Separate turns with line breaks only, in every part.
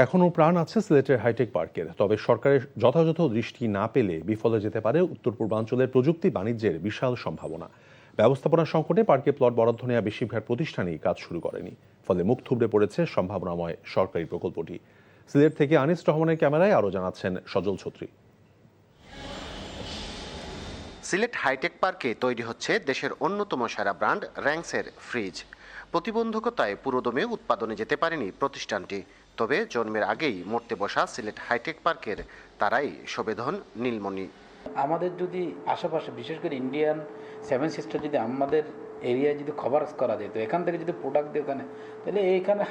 এখনও প্রাণ আছে সিলেটের হাইটেক পার্কের, তবে সরকারের যথাযথ দৃষ্টি না পেলে বিফলে যেতে পারে উত্তর পূর্বাঞ্চলের প্রযুক্তি বাণিজ্যের বিশাল সম্ভাবনা। ব্যবস্থাপনা সংকটে পার্কে প্লট বরাদ্দ নেওয়া বেশিরভাগ প্রতিষ্ঠানই কাজ শুরু করেনি, ফলে মুখ থুবড়ে পড়েছে সম্ভাবনাময় সরকারি প্রকল্পটি। সিলেট থেকে আনিস রহমানের ক্যামেরায় আরও জানাচ্ছেন সজল ছত্রী।
সিলেট হাইটেক পার্কে তৈরি হচ্ছে দেশের অন্যতম সেরা ব্র্যান্ড র্যাংসের ফ্রিজ। প্রতিবন্ধকতায় পুরোদমে উৎপাদনে যেতে পারেনি প্রতিষ্ঠানটি, তবে জন্মের আগেই মরতে বসা সিলেট হাইটেক পার্কের তারাই সবেধন নীলমণি।
আমাদের যদি আশেপাশে বিশেষ করে ইন্ডিয়ান সেভেন সিস্টার যদি আমাদের এরিয়ায় যদি কভার করা যেত, এখান থেকে যদি প্রোডাক্ট দিয়ে ওখানে, তাহলে এইখানে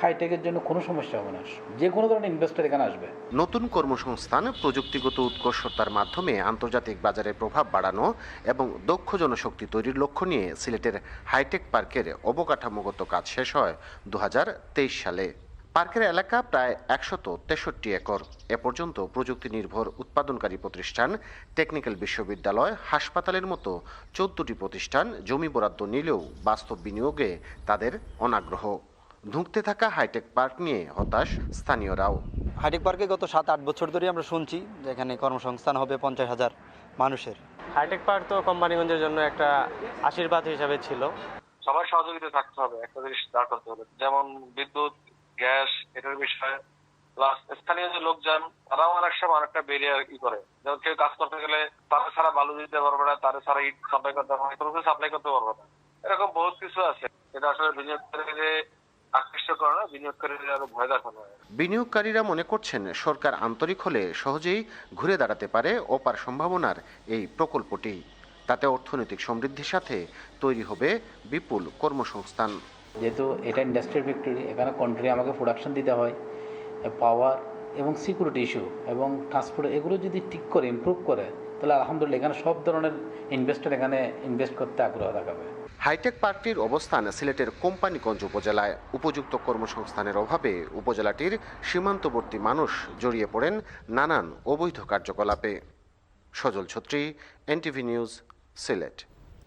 হাইটেকের জন্য কোনো সমস্যা হবে না, যে কোনো ধরনের ইনভেস্টর এখানে আসবে।
নতুন কর্মসংস্থান, প্রযুক্তিগত উৎকর্ষতার মাধ্যমে আন্তর্জাতিক বাজারে প্রভাব বাড়ানো এবং দক্ষ জনশক্তি তৈরির লক্ষ্য নিয়ে সিলেটের হাইটেক পার্কের অবকাঠামোগত কাজ শেষ হয় 2023 সালে। পার্কের এলাকা প্রায় 163 একর। এ পর্যন্ত প্রযুক্তি নির্ভর উৎপাদনকারী প্রতিষ্ঠান, টেকনিক্যাল বিশ্ববিদ্যালয়, হাসপাতালের মতো 14টি প্রতিষ্ঠান জমি বরাদ্দ নিলেও বাস্তব বিনিয়োগে তাদের অনাগ্রহ। ধুঁকতে থাকা হাইটেক পার্ক নিয়ে হতাশ স্থানীয়রাও।
হাইটেক পার্কে গত 7-8 বছর ধরে আমরা শুনছি যে এখানে কর্মসংস্থান হবে 50,000 মানুষের।
হাইটেক পার্ক তো কোম্পানিগঞ্জের জন্য একটা আশীর্বাদ হিসাবে ছিল।
সবার সহযোগিতা থাকতে হবে, একটা জিনিস দাঁড় করতে হবে, যেমন বিদ্যুৎ, গ্যাস, এটার বিষয়ে প্লাস স্থানীয় যে লোকজন, তারাও অনেক সময় অনেকটা ব্যারিয়ার করে। যেমন কেউ কাজ করতে গেলে তারা ছাড়া বালু দিতে পারবে না, তারা ছাড়া ইট সাপ্লাই করতে পারবে না, সাপ্লাই করতে পারবে না, এরকম বহুত কিছু আছে। এটা আসলে বিনিয়োগকারীদের আকৃষ্ট করে না, বিনিয়োগকারীদের আরো ভয় দেখানো হয়।
বিনিয়োগকারীরা মনে করছেন সরকার আন্তরিক হলে সহজেই ঘুরে দাঁড়াতে পারে অপার সম্ভাবনার এই প্রকল্পটি। তাতে অর্থনৈতিক সমৃদ্ধির সাথে তৈরি হবে বিপুল কর্মসংস্থান।
যেহেতু এটা ইন্ডাস্ট্রিয়াল ফ্যাক্টরি, এখানে কন্ট্রি আমাকে প্রোডাকশন দিতে হয়, পাওয়ার এবং সিকিউরিটি ইস্যু এবং ট্রান্সপোর্ট, এগুলো যদি ঠিক করে ইমপ্রুভ করে, তাহলে আলহামদুলিল্লাহ এখানে সব ধরনের ইনভেস্টর এখানে ইনভেস্ট করতে আগ্রহ দেখাবে।
হাইটেক পার্কটির অবস্থান সিলেটের কোম্পানিগঞ্জ উপজেলায়। উপযুক্ত কর্মসংস্থানের অভাবে উপজেলাটির সীমান্তবর্তী মানুষ জড়িয়ে পড়েন নানান অবৈধ কার্যকলাপে। সজল ছত্রী, এনটিভি নিউজ, সিলেট।